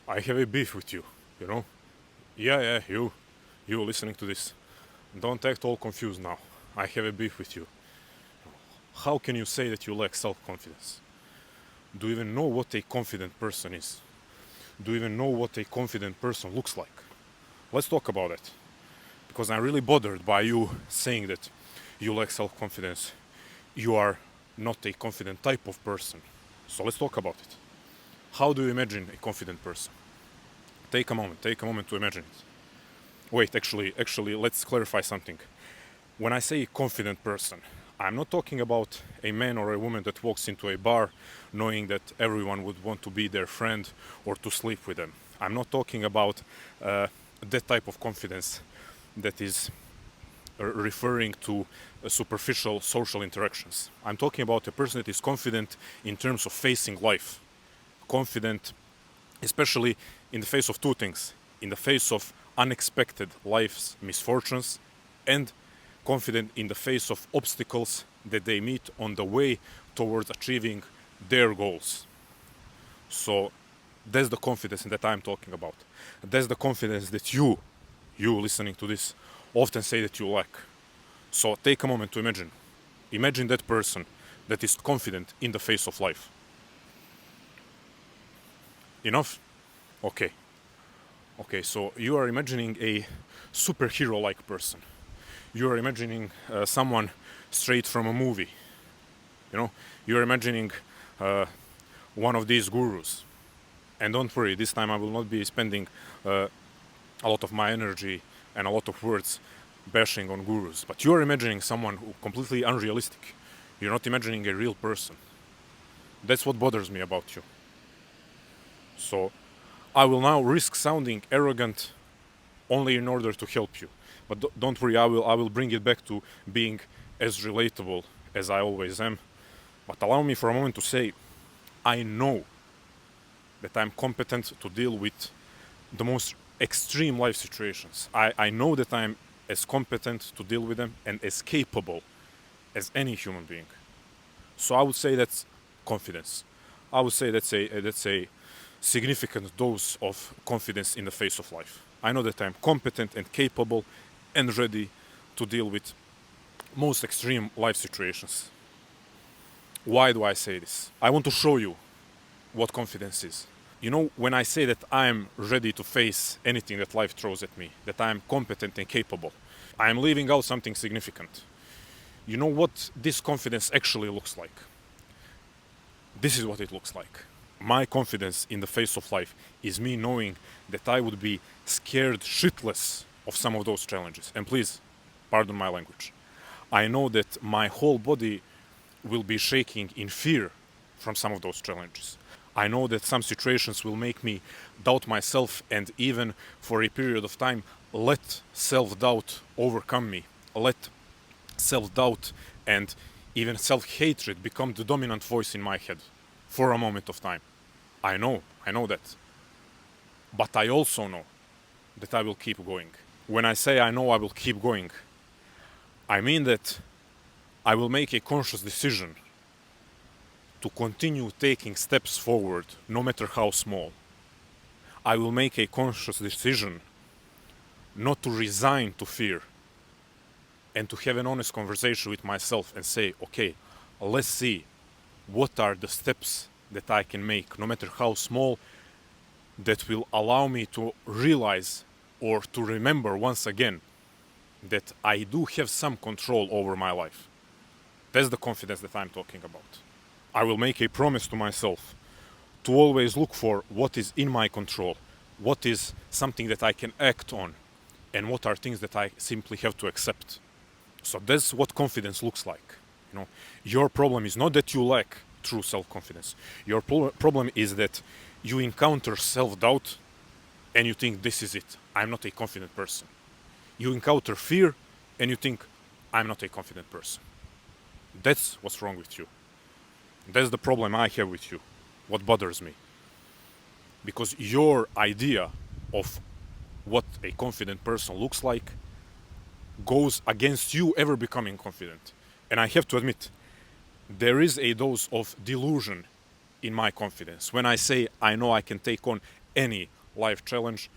I have a beef with you, you know? Yeah, you listening to this. Don't act all confused now. I have a beef with you. How can you say that you lack self-confidence? Do you even know what a confident person is? Do you even know what a confident person looks like? Let's talk about it. Because I'm really bothered by you saying that you lack self-confidence. You are not a confident type of person. So let's talk about it. How do you imagine a confident person? Take a moment to imagine it. Wait, actually, let's clarify something. When I say confident person, I'm not talking about a man or a woman that walks into a bar knowing that everyone would want to be their friend or to sleep with them. I'm not talking about that type of confidence that is referring to superficial social interactions. I'm talking about a person that is confident in terms of facing life. Confident, especially in the face of two things: in the face of unexpected life's misfortunes, and confident in the face of obstacles that they meet on the way towards achieving their goals. So that's the confidence that I'm talking about. That's the confidence that you listening to this, often say that you lack. So take a moment to imagine. Imagine that person that is confident in the face of life. Enough? Okay. Okay, so you are imagining a superhero-like person. You are imagining someone straight from a movie. You know, you're imagining one of these gurus. And don't worry, this time I will not be spending a lot of my energy and a lot of words bashing on gurus. But you're imagining someone who completely unrealistic. You're not imagining a real person. That's what bothers me about you. So I will now risk sounding arrogant only in order to help you. But don't worry, I will bring it back to being as relatable as I always am. But allow me for a moment to say, I know that I'm competent to deal with the most extreme life situations. I know that I'm as competent to deal with them and as capable as any human being. So I would say that's confidence. I would say that's a significant dose of confidence in the face of life. I know that I'm competent and capable and ready to deal with most extreme life situations. Why do I say this? I want to show you what confidence is. You know, when I say that I'm ready to face anything that life throws at me, that I'm competent and capable, I'm leaving out something significant. You know what this confidence actually looks like? This is what it looks like. My confidence in the face of life is me knowing that I would be scared shitless of some of those challenges. And please, pardon my language. I know that my whole body will be shaking in fear from some of those challenges. I know that some situations will make me doubt myself and even for a period of time let self-doubt overcome me. Let self-doubt and even self-hatred become the dominant voice in my head for a moment of time. I know that. But I also know that I will keep going. When I say I know I will keep going, I mean that I will make a conscious decision to continue taking steps forward, no matter how small. I will make a conscious decision not to resign to fear and to have an honest conversation with myself and say, okay, let's see what are the steps that I can make, no matter how small, that will allow me to realize or to remember once again that I do have some control over my life. That's the confidence that I'm talking about. I will make a promise to myself to always look for what is in my control, what is something that I can act on, and what are things that I simply have to accept. So that's what confidence looks like. You know, your problem is not that you lack true self-confidence. Your problem is that you encounter self-doubt and you think, this is it, I'm not a confident person. You encounter fear and you think, I'm not a confident person. That's what's wrong with you. That's the problem I have with you, what bothers me. Because your idea of what a confident person looks like goes against you ever becoming confident. And I have to admit, there is a dose of delusion in my confidence when I say I know I can take on any life challenge,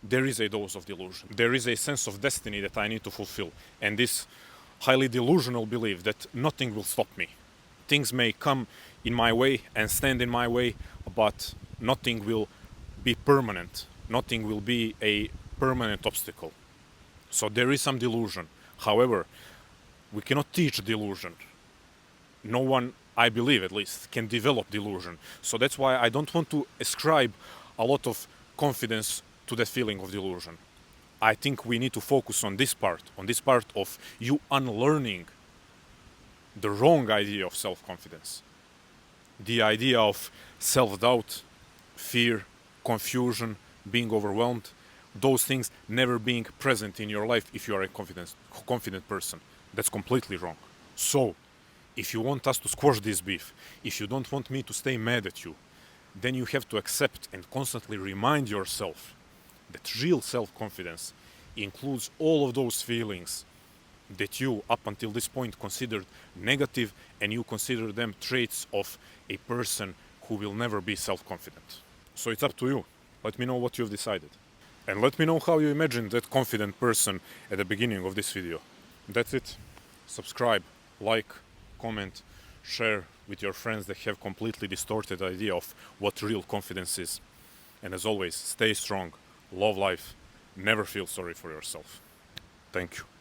there is a dose of delusion. There is a sense of destiny that I need to fulfill. And this highly delusional belief that nothing will stop me. Things may come in my way and stand in my way, but nothing will be permanent. Nothing will be a permanent obstacle. So there is some delusion. However, we cannot teach delusion. No one, I believe at least, can develop delusion. So that's why I don't want to ascribe a lot of confidence to that feeling of delusion. I think we need to focus on this part of you unlearning the wrong idea of self-confidence. The idea of self-doubt, fear, confusion, being overwhelmed, those things never being present in your life if you are a confident person. That's completely wrong. So, if you want us to squash this beef, if you don't want me to stay mad at you, then you have to accept and constantly remind yourself that real self-confidence includes all of those feelings that you, up until this point, considered negative, and you consider them traits of a person who will never be self-confident. So it's up to you. Let me know what you've decided. And let me know how you imagine that confident person at the beginning of this video. That's it. Subscribe, like, comment, share with your friends that have completely distorted idea of what real confidence is. And as always, stay strong, love life, never feel sorry for yourself. Thank you.